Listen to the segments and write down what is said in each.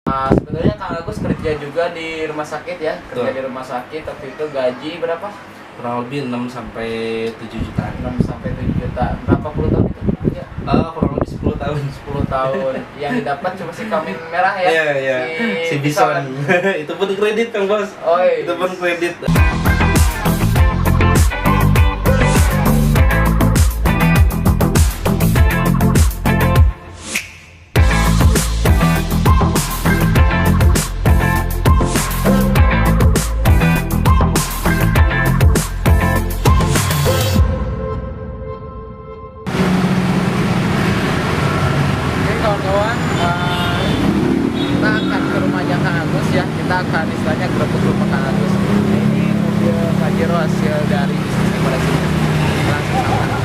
Sebenarnya Kang Agus kerja juga di rumah sakit ya, kerja di rumah sakit. Waktu itu gaji berapa? Kurang lebih 6 sampai 7 juta. 6 sampai 7 juta. Berapa puluh tahun itu kerja? Kurang lebih 10 tahun. 10 tahun. Yang didapat cuma si kambing merah ya. Iya. Si Bison. Itu pun kredit Kang Bos. Oh, iya. Itu pun kredit. Kawan-kawan, kita akan ke rumahnya Kang Agus ya. Kita akan istilahnya gerebek rumah Kang Agus. Nah, ini mobil Pajero hasil dari bisnis koleksi. Langsung sama.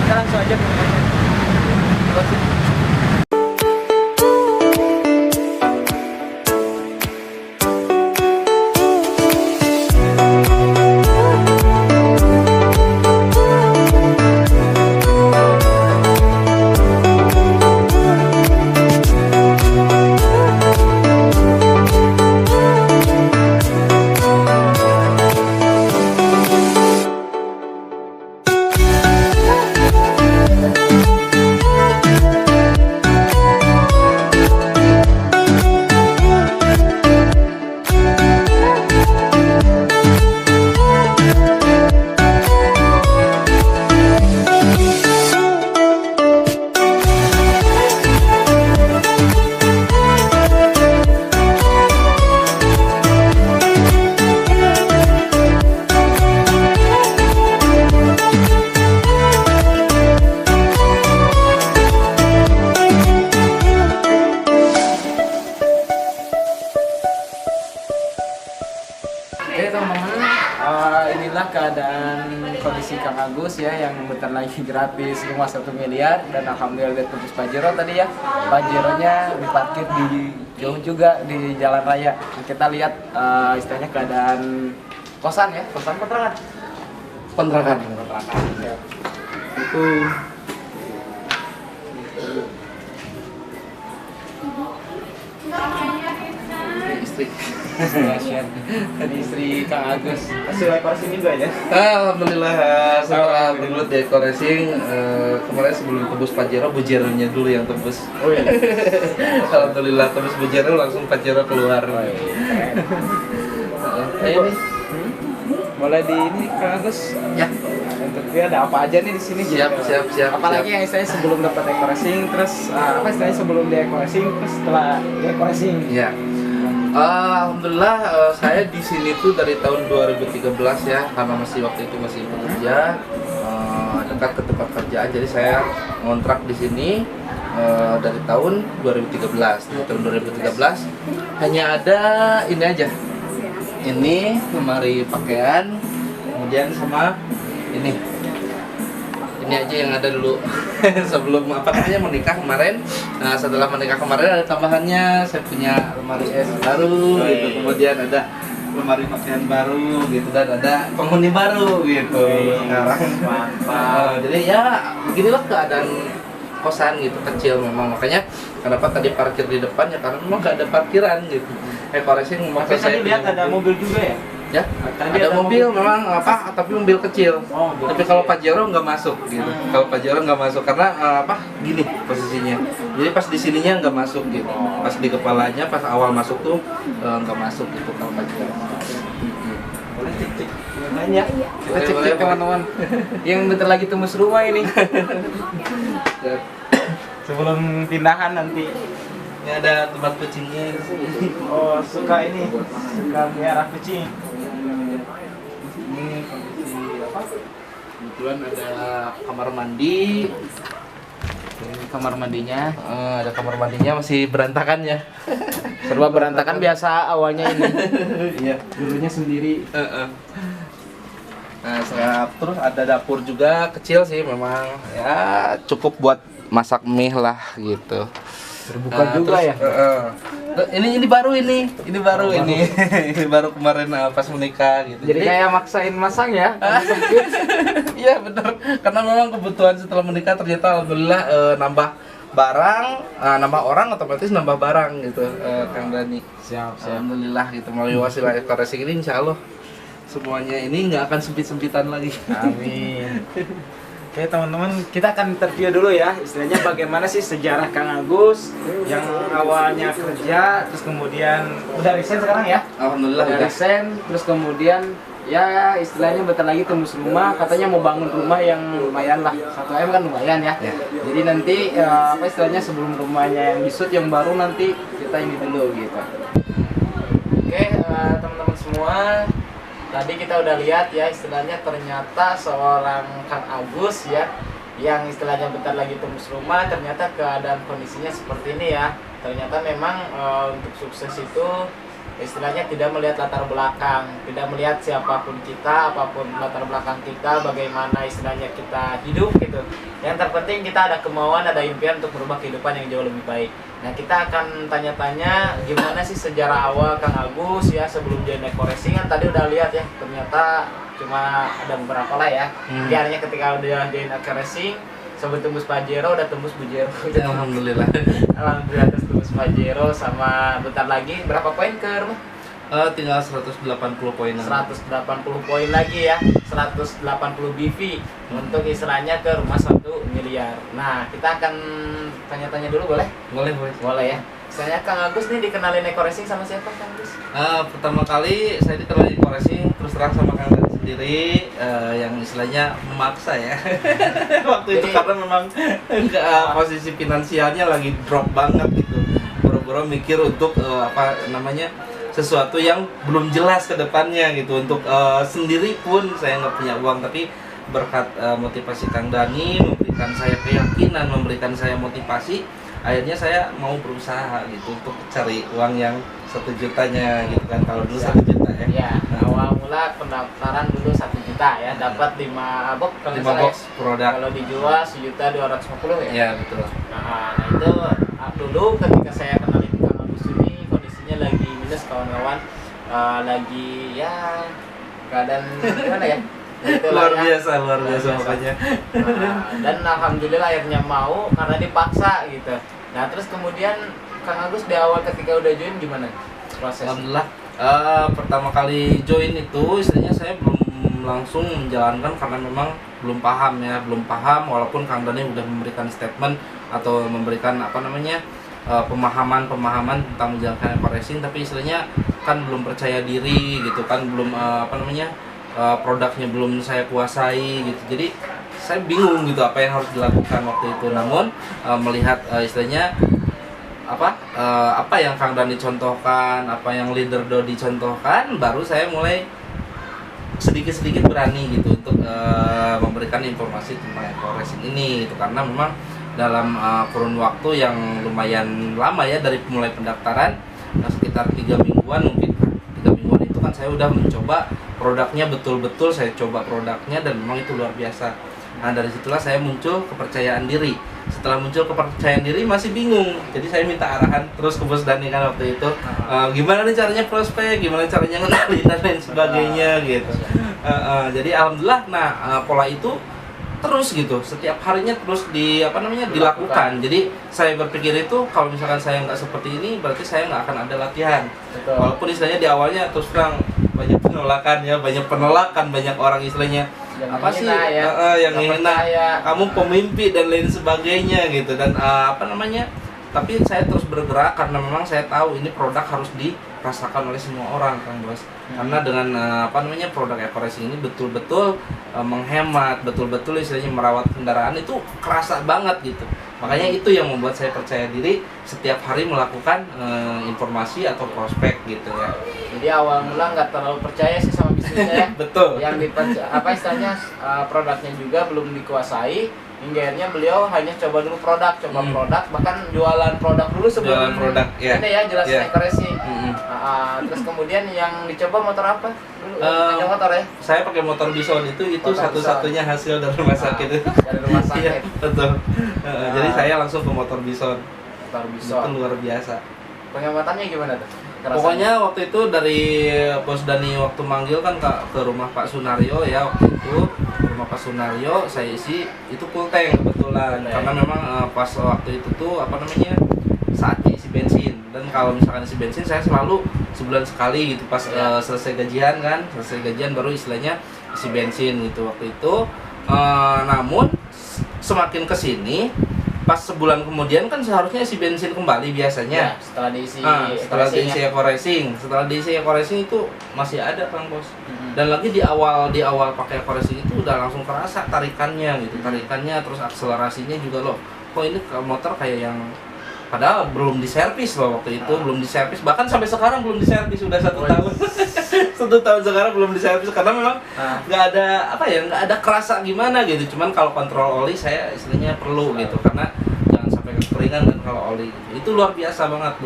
Kita langsung aja ke rumahnya. Terus, oke teman-teman, inilah keadaan kondisi Kang Agus ya, yang bentar lagi gratis rumah 1 miliar. Dan alhamdulillah lihat tembus Pajero tadi ya. Pajeronya diparkir di jauh juga di jalan raya. Nah, kita lihat istilahnya keadaan kosan ya, kosan kontrakan. Kontrakan. Ya. Itu istri. Tadi istri Kang Agus hasil dekorasi juga ya. Alhamdulillah setelah bergelut dekorasi kemarin sebelum tembus Pajero, Bujeronya dulu yang tembus. Oh iya. Alhamdulillah tembus Bujero langsung Pajero keluar. Oh, iya. Ayo nih. Boleh di ini Kang Agus Ya. untuk dia ada apa aja nih di sini? Siap. Apalagi yang istilahnya sebelum dapat dekorasi, terus apa istilahnya sebelum dekorasi, terus setelah dekorasi. Ya. Alhamdulillah saya di sini tuh dari tahun 2013 ya, karena masih waktu itu masih bekerja dekat ke tempat kerjaan, jadi saya ngontrak di sini dari tahun 2013. Di tahun 2013 hanya ada ini aja, ini lemari pakaian, kemudian sama ini aja yang ada dulu sebelum apa namanya menikah kemarin. Nah, setelah menikah kemarin ada tambahannya, saya punya lemari es baru gitu, kemudian ada lemari pakaian baru gitu, dan ada penghuni baru gitu sekarang. Mantap. Jadi ya beginilah keadaan kosan gitu, kecil memang, makanya kenapa tadi parkir di depan ya, karena memang gak ada parkiran gitu. Dekorasi Tapi tadi lihat ada mobil juga ya? Ya, Tadi ada mobil memang apa, tapi mobil kecil. Oh, mobil Tapi kecil. kalau Pajero nggak masuk gitu. Kalau Pajero nggak masuk karena apa? Gini posisinya. Jadi pas di sininya nggak masuk gitu. Pas di kepalanya pas awal masuk tuh nggak masuk gitu kalau Pajero. Boleh cek-cek banyak. Kita Boleh, cek-cek boleh. teman-teman. Yang bentar lagi tembus rumah ini. Sebelum pindahan nanti. Ini ada tempat kucingnya di sini. Oh, suka melihara kucing. Ini kondisi apa? Kebetulan ada kamar mandi. Ini kamar mandinya. Ada kamar mandinya masih berantakan ya. Serba berantakan biasa awalnya ini. Iya. Dulunya sendiri. Nah, terus ada dapur juga kecil sih memang, ya cukup buat masak mie lah gitu. Terbuka juga ya. Ini baru ini baru ini ini baru kemarin pas menikah gitu. Jadi kayak maksain masang ya. Iya benar, karena memang kebutuhan setelah menikah ternyata alhamdulillah nambah barang, nambah orang otomatis nambah barang gitu, Kang Dani. Siap. Alhamdulillah gitu, melalui wasilah Ekoracing ini insya Allah semuanya ini nggak akan sempit-sempitan lagi. Amin. Oke teman-teman, kita akan interview dulu ya, istilahnya bagaimana sih sejarah Kang Agus yang awalnya kerja, terus kemudian udah resign sekarang ya? Alhamdulillah Udah udah. resign, terus kemudian ya istilahnya bentar lagi tembus rumah, katanya mau bangun rumah yang lumayan lah, 1 M kan lumayan ya. Ya. Jadi nanti apa istilahnya sebelum rumahnya yang disut yang baru nanti kita ini dulu gitu. Oke teman-teman semua, tadi kita udah lihat ya istilahnya ternyata seorang Kang Agus ya yang istilahnya bentar lagi tembus rumah, ternyata keadaan kondisinya seperti ini ya. Ternyata memang untuk sukses itu istilahnya tidak melihat latar belakang, tidak melihat siapapun kita, apapun latar belakang kita, bagaimana istilahnya kita hidup gitu. Yang terpenting kita ada kemauan, ada impian untuk merubah kehidupan yang jauh lebih baik. Nah kita akan tanya-tanya gimana sih sejarah awal Kang Agus ya sebelum join Ekoracing. Kan tadi udah lihat ya, ternyata cuma ada beberapa lah ya. Biarnya ketika udah join Ekoracing, sobat tembus Pajero udah tembus Bujero. Alhamdulillah. Alhamdulillah tembus Pajero, sama bentar lagi berapa poin ke rumah? Tinggal 180 poin. 180 poin lagi ya, 180 BV untuk istilahnya ke rumah 1 miliar. Nah kita akan tanya-tanya dulu, boleh? Boleh. Boleh ya. Misalnya Kang Agus nih dikenalin Ekoracing sama siapa Kang Agus? Pertama kali saya dikenal di Ekoracing terus terang sama Kang Dani sendiri, yang istilahnya memaksa ya. Waktu itu karena memang posisi finansialnya lagi drop banget gitu. Boro-boro mikir untuk sesuatu yang belum jelas ke depannya gitu. Untuk sendiri pun saya nggak punya uang, tapi berkat motivasi Kang Dani memberikan saya keyakinan, memberikan saya motivasi, akhirnya saya mau berusaha gitu untuk cari uang yang 1 jutanya gitu kan. Kalau dulu 1 juta ya. Ya, awal mula pendaftaran dulu 1 juta ya, dapat 5 box kalau 5 salah box ya. produk. Kalau dijual 1.250 ya. Ya betul. Nah itu dulu ketika saya kenalin Kang Agus ini kondisinya lagi minus kawan-kawan, lagi ya keadaan gimana ya? Itulah Luar ya. biasa pokoknya. Dan alhamdulillah akhirnya mau karena dipaksa gitu. Nah terus kemudian Kang Agus di awal ketika udah join gimana prosesnya? Alhamdulillah pertama kali join itu istilahnya saya belum langsung menjalankan karena memang belum paham walaupun Kang Dani udah memberikan statement atau memberikan pemahaman tentang menjalankan Ekoracing, tapi istilahnya kan belum percaya diri gitu kan, belum produknya belum saya kuasai gitu. Jadi saya bingung gitu apa yang harus dilakukan waktu itu. Namun melihat istilahnya apa yang Kang Dani contohkan, apa yang leader Dodi contohkan, baru saya mulai sedikit-sedikit berani gitu untuk memberikan informasi tentang Ekoracing ini gitu. Karena memang dalam kurun waktu yang lumayan lama ya, dari mulai pendaftaran sekitar 3 mingguan mungkin. 3 mingguan itu kan saya udah mencoba produknya, betul-betul saya coba produknya dan memang itu luar biasa. Nah dari situlah saya muncul kepercayaan diri. Setelah muncul kepercayaan diri masih bingung, jadi saya minta arahan terus ke Bos Dani kan waktu itu, gimana nih caranya prospek, gimana caranya ngenalin dan lain sebagainya gitu. Jadi alhamdulillah, pola itu terus gitu, setiap harinya terus dilakukan. Jadi saya berpikir itu kalau misalkan saya nggak seperti ini berarti saya nggak akan ada latihan. Betul. Walaupun istilahnya di awalnya terus terang banyak penolakan, banyak orang istilahnya Yang apa sih menghina ya, yang nggak menghina percaya. kamu pemimpi dan lain sebagainya gitu. Dan tapi saya terus bergerak karena memang saya tahu ini produk harus dirasakan oleh semua orang, Kang Bos. Karena dengan produk Ekoracing ini betul-betul menghemat, betul-betul istilahnya merawat kendaraan itu kerasa banget gitu. Makanya itu yang membuat saya percaya diri setiap hari melakukan informasi atau prospek gitu ya. Jadi awal mula nggak terlalu percaya sih sama bisnisnya ya. Betul. Yang istilahnya produknya juga belum dikuasai. hingga akhirnya beliau hanya coba dulu produk, produk, bahkan jualan produk dulu sebelum Jualan produk, ya. ini ya jelasin Ya. Eco Racing. Terus kemudian yang dicoba motor apa? Dulu hanya motor ya? Saya pakai motor Bison itu Motor satu-satunya hasil dari rumah sakit itu. Dari rumah sakit. Iya, betul. Jadi saya langsung ke motor Bison. Motor Itu Bison. luar biasa. Penghematannya gimana tuh? Kerasanya? Pokoknya waktu itu dari Bos Dani waktu manggil kan ke rumah Pak Sunario ya, waktu itu ke rumah Pak Sunario saya isi itu full tank kebetulan karena memang pas waktu itu tuh apa namanya saat isi bensin, dan kalau misalkan isi bensin saya selalu sebulan sekali gitu pas selesai gajian baru istilahnya isi bensin gitu waktu itu. Namun semakin kesini pas sebulan kemudian kan seharusnya isi bensin kembali biasanya. Ya, setelah diisi Setelah diisi Eco Racing itu masih ada Kang Bos. Dan lagi di awal pakai Eco Racing itu udah langsung kerasa tarikannya gitu, terus akselerasinya juga loh. Kok ini motor kayak yang padahal belum diservis loh waktu itu, belum diservis, bahkan sampai sekarang belum diservis, udah 1 tahun. 1 tahun sekarang belum diservis karena memang nggak ada nggak ada kerasa gimana gitu. Cuman kalau kontrol oli saya istilahnya perlu gitu karena jangan sampai kekeringan kan kalau oli gitu. Itu luar biasa banget.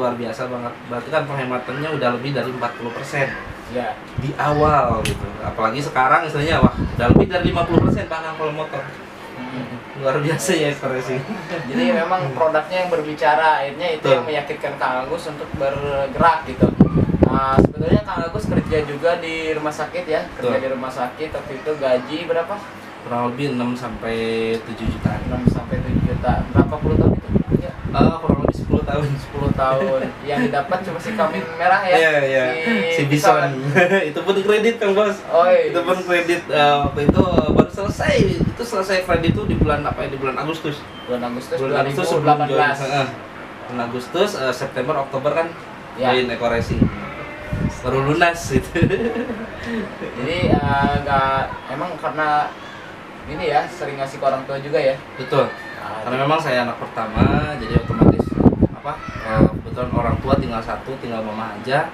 Berarti kan penghematannya udah lebih dari 40% ya di awal gitu. Apalagi sekarang istilahnya wah udah lebih dari 50% bahkan kalau motor. Luar biasa ya Eco Racing. Jadi memang produknya yang berbicara, akhirnya itu yang meyakinkan Kang Agus untuk bergerak gitu. Sebenarnya Kang Agus kerja juga di rumah sakit ya, di rumah sakit. Waktu itu gaji berapa? Kurang lebih 6 sampai 7 juta. 6 sampai 7 juta. Berapa puluh tahun itu? Ya. Kurang lebih 10 tahun. 10 tahun. Yang didapat cuma si kambing merah ya. Iya. Si Bison. Itu pun kredit Kang Bos. Oh, iya. Itu pun kredit waktu itu baru selesai. Itu selesai kredit itu di bulan apa ya? Di bulan Agustus. Bulan Agustus sebelum 2018. join. Bulan Agustus, September, Oktober kan join Eco Racing. Baru lunas gitu. Jadi emang karena ini ya sering ngasih ke orang tua juga ya. Betul. Karena memang saya anak pertama, jadi otomatis kebetulan orang tua tinggal mama aja.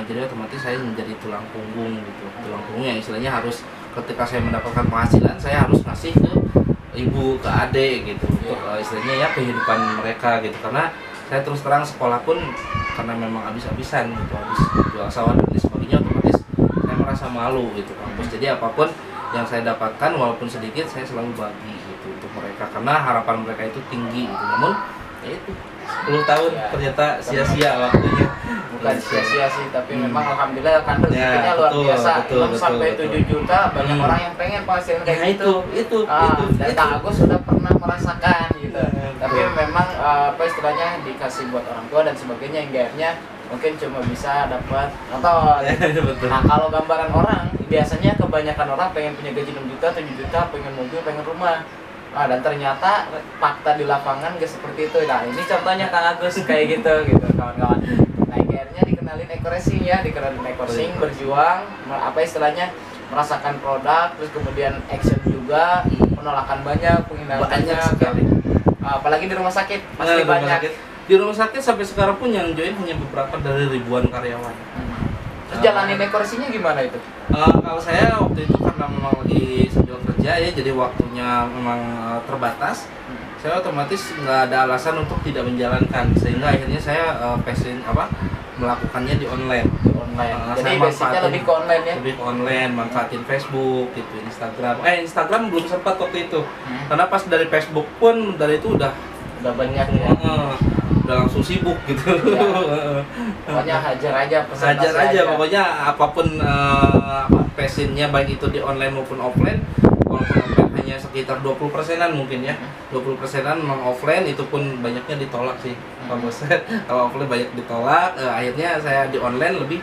Jadi otomatis saya menjadi tulang punggung gitu. Tulang punggung yang istilahnya harus ketika saya mendapatkan penghasilan saya harus ngasih ke ibu, ke adik gitu untuk istilahnya ya kehidupan mereka gitu. Karena saya terus terang sekolah pun karena memang habis-habisan gitu, habis jual sawah dan lain sebagainya, otomatis saya merasa malu gitu kampus. Jadi apapun yang saya dapatkan walaupun sedikit saya selalu bagi gitu untuk mereka karena harapan mereka itu tinggi gitu. Namun ya itu 10 tahun ternyata sia-sia waktunya. Bukan sia-sia sih, tapi memang alhamdulillah kan rezekinya luar biasa. 6 sampai 7 juta banyak orang yang pengen penghasilan kayak gitu. Itu. Dan Kang Agus sudah pernah merasakan gitu. Tapi memang apa istilahnya dikasih buat orang tua dan sebagainya hingga akhirnya mungkin cuma bisa dapat nonton. Nah, kalau gambaran orang biasanya kebanyakan orang pengen punya gaji 6 juta, 7 juta, pengen mobil, pengen rumah. Dan ternyata fakta di lapangan gak seperti itu. Nah, ini contohnya Kang Agus kayak gitu kawan-kawan. Nah, akhirnya dikenalin Eco Racing ya, berjuang, apa istilahnya merasakan produk, terus kemudian action juga, penolakan banyak, penghinaan banyak sekali. Apalagi di rumah sakit pasti banyak. Di rumah sakit sampai sekarang pun yang join hanya beberapa dari ribuan karyawan. Terus jalanin Eco Racing-nya gimana itu? Kalau saya waktu itu karena memang lagi sambil kerja ya, jadi waktunya memang terbatas. Saya otomatis nggak ada alasan untuk tidak menjalankan, sehingga akhirnya saya melakukannya di online. Jadi basicnya lebih ke online ya? Lebih ke online, manfaatin Facebook gitu, Instagram belum sempat waktu itu. Karena pas dari Facebook pun dari itu udah banyak ya. Udah langsung sibuk gitu. Ya. Pokoknya hajar aja pokoknya apapun passionnya baik itu di online maupun offline. Walaupun offline hanya sekitar 20%-an mungkin ya. 20%-an memang offline, itu pun banyaknya ditolak sih Pak Bos. Kalau offline banyak ditolak, akhirnya saya di online lebih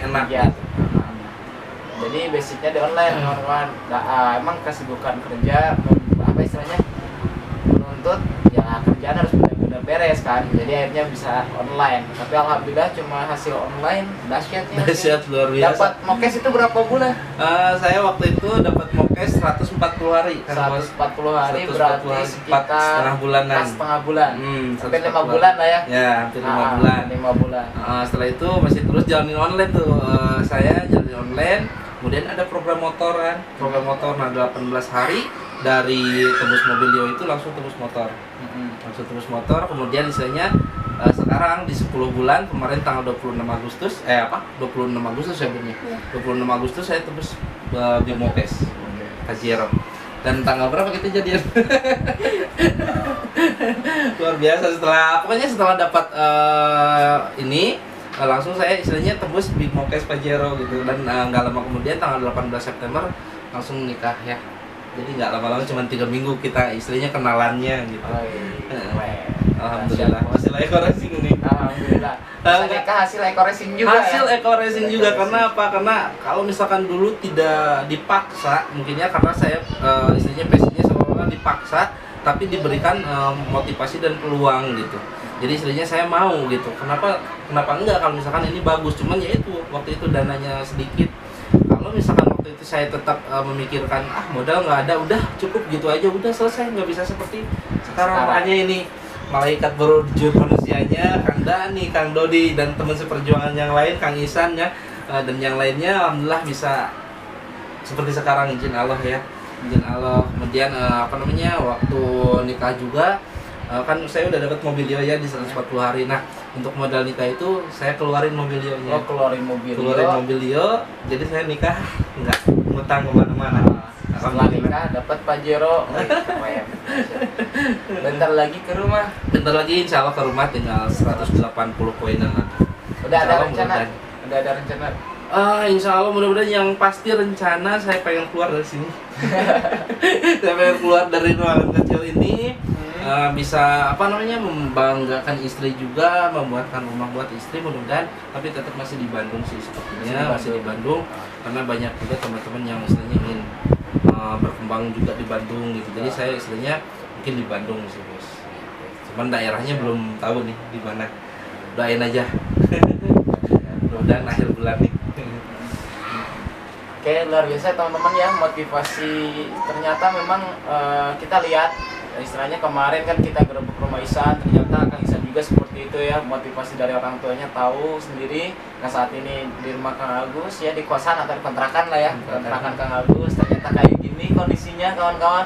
enak ya. gitu. Jadi basicnya di online kawan-kawan. Emang kesibukan kerja apa istilahnya menuntut ya kerjaan harus benar-benar beres kan, jadi akhirnya bisa online. Tapi alhamdulillah cuma hasil online dahsyatnya. Dahsyat luar biasa. Dapat mokes itu berapa bulan? Saya waktu itu dapat mokes 140 hari. 140 hari berarti sekitar setengah bulanan. Setengah bulan. Sampai 5 bulan lah ya. Ya, hampir 5 bulan. 5 bulan. Setelah itu masih terus jalanin online tuh. Saya jalanin online. Kemudian ada program motor. Nah 18 hari dari tembus mobilio itu langsung tembus motor. Langsung tembus motor, kemudian istilahnya sekarang di 10 bulan, kemarin tanggal 26 Agustus 26 Agustus ya Bun. 26 Agustus saya tembus Bimopes Pajero. Dan tanggal berapa kita jadian? Luar biasa, setelah dapat ini langsung saya istilahnya tembus Bimopes Pajero gitu. Dan nggak lama kemudian tanggal 18 September langsung nikah ya. Jadi nggak lama-lama, cuma 3 minggu kita istilahnya kenalannya gitu. Alhamdulillah, hasil eco racing ini. Alhamdulillah. Bisa nikah hasil eco racing juga. Hasil ya? eco racing juga. Karena apa? Karena kalau misalkan dulu tidak dipaksa, mungkinnya karena saya istilahnya passionnya seolah-olah dipaksa, tapi diberikan motivasi dan peluang gitu. Jadi istilahnya saya mau gitu. Kenapa enggak kalau misalkan ini bagus? Cuman ya itu waktu itu dananya sedikit. Kalau misalkan waktu itu saya tetap memikirkan modal nggak ada, udah cukup gitu aja, udah selesai, nggak bisa seperti sekarang. Makanya ini malaikat berwujud manusianya, Kang Dani, Kang Dodi, dan teman seperjuangan yang lain, Kang Isan ya, dan yang lainnya, alhamdulillah bisa seperti sekarang, izin Allah ya, izin Allah. Kemudian waktu nikah juga kan saya udah dapat mobilio ya di 140 hari. Nah, untuk modal nikah itu saya keluarin mobilionya. Oh, keluarin mobilio. Jadi saya nikah nggak ngutang kemana-mana. Setelah nikah dapat Pajero. Bentar lagi ke rumah. Bentar lagi insya Allah ke rumah, tinggal 180 poinan lagi. Udah ada rencana? Udah ada rencana? Insya Allah mudah-mudahan, yang pasti rencana saya pengen keluar dari sini. Saya pengen keluar dari ruangan kecil ini. Bisa membanggakan istri juga, membuatkan rumah buat istri mudah-mudahan, tapi tetap masih di Bandung sih sepertinya, masih di Bandung karena banyak juga teman-teman yang istilahnya ingin berkembang juga di Bandung gitu. Jadi saya istilahnya mungkin di Bandung sih bos. Cuman daerahnya belum tahu nih di mana. Doain aja. Mudah-mudahan akhir bulan nih. Oke, luar biasa teman-teman ya, motivasi ternyata memang kita lihat istilahnya kemarin kan kita gerebek rumah Isan, ternyata Kang Isan juga seperti itu ya, motivasi dari orang tuanya tahu sendiri. Nah saat ini di rumah Kang Agus ya, di kosan atau di kontrakan lah ya, kontrakan Kang Agus, ternyata kayak gini kondisinya kawan-kawan.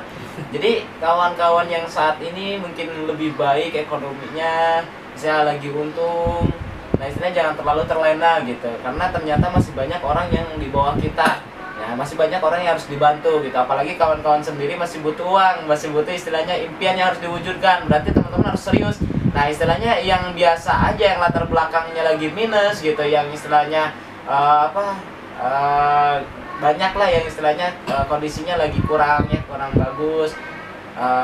Jadi kawan-kawan yang saat ini mungkin lebih baik ekonominya, misalnya lagi untung, nah istilahnya jangan terlalu terlena gitu, karena ternyata masih banyak orang yang di bawah kita. Ya, masih banyak orang yang harus dibantu gitu, apalagi kawan-kawan sendiri masih butuh uang, masih butuh istilahnya impian yang harus diwujudkan. Berarti teman-teman harus serius. Nah istilahnya yang biasa aja, yang latar belakangnya lagi minus gitu, yang istilahnya banyak lah yang istilahnya kondisinya lagi kurang bagus,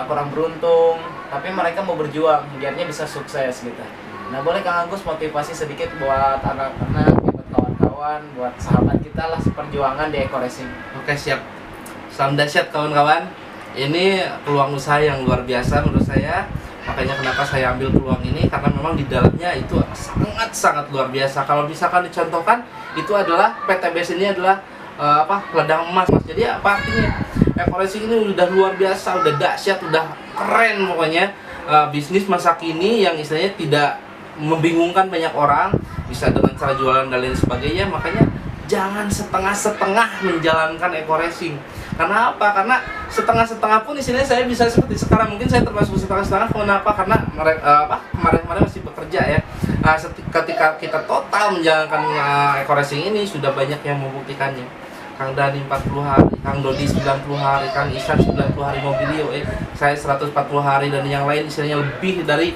kurang beruntung, tapi mereka mau berjuang biarnya bisa sukses gitu. Nah boleh Kang Agus motivasi sedikit buat anak-anak, buat kawan-kawan, buat sahabat kita lah seperjuangan di eco racing. Oke, siap. Salam dahsyat kawan-kawan. Ini peluang usaha yang luar biasa menurut saya. Makanya kenapa saya ambil peluang ini, karena memang di dalamnya itu sangat-sangat luar biasa. Kalau misalkan dicontohkan, itu adalah PTBS ini adalah ladang emas. Jadi apa artinya? Eco racing ini udah luar biasa, udah dahsyat, udah keren pokoknya. Bisnis masa kini yang istilahnya tidak membingungkan banyak orang, bisa dengan cara jualan dan lain sebagainya. Makanya jangan setengah-setengah menjalankan eco racing. Karena apa? Karena setengah-setengah pun istilahnya saya bisa seperti sekarang. Mungkin saya termasuk setengah-setengah. Kenapa? Karena kemarin-kemarin masih bekerja ya. Ketika kita total menjalankan eco racing ini, sudah banyak yang membuktikannya. Kang Dani 40 hari, Kang Dodi 90 hari, Kang Isan 90 hari mobilio, saya 140 hari, dan yang lain istilahnya lebih dari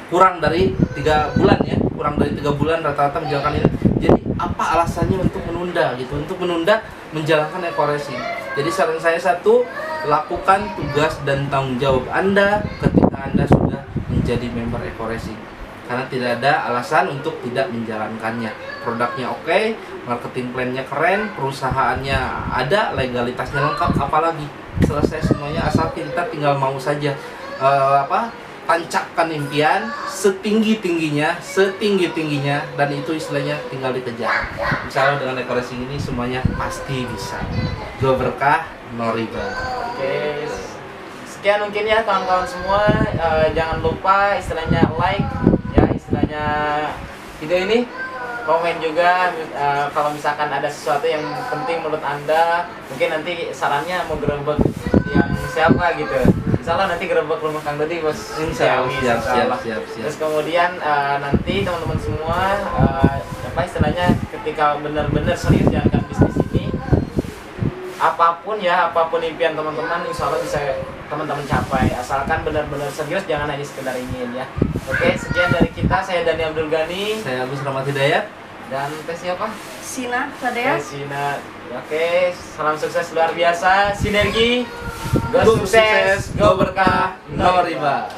kurang dari 3 bulan ya, kurang dari 3 bulan rata-rata menjalankan ini. Jadi apa alasannya untuk menunda gitu, untuk menunda menjalankan eco racing? Jadi saran saya satu, lakukan tugas dan tanggung jawab Anda ketika Anda sudah menjadi member eco racing, karena tidak ada alasan untuk tidak menjalankannya. Produknya oke, marketing plan-nya keren, perusahaannya ada, legalitasnya lengkap, apalagi selesai semuanya, asal kita tinggal mau saja tancapkan impian setinggi-tingginya, dan itu istilahnya tinggal dikejar. Insya Allah dengan eco racing ini semuanya pasti bisa. Dua berkah, no riba. Oke, sekian mungkin ya kawan-kawan semua. Jangan lupa istilahnya like ya, istilahnya video ini, komen juga kalau misalkan ada sesuatu yang penting menurut Anda. Mungkin nanti sarannya mau gerebek yang siapa gitu. Insyaallah nanti gerebek rumah Kang Dodi bos. Insya Allah, siap. Terus kemudian nanti teman-teman semua apa istilahnya ketika benar-benar serius jalankan bisnis ini, apapun impian teman-teman insya Allah bisa teman-teman capai, asalkan benar-benar serius, jangan hanya sekedar ingin ya. Oke, sekian dari kita. Saya Dani Abdul Ghani, Saya Agus Rahmat Hidayat. dan siapa? Sina Sadea. Sina. Oke, salam sukses luar biasa, sinergi, go Go sukses, go berkah, no riba.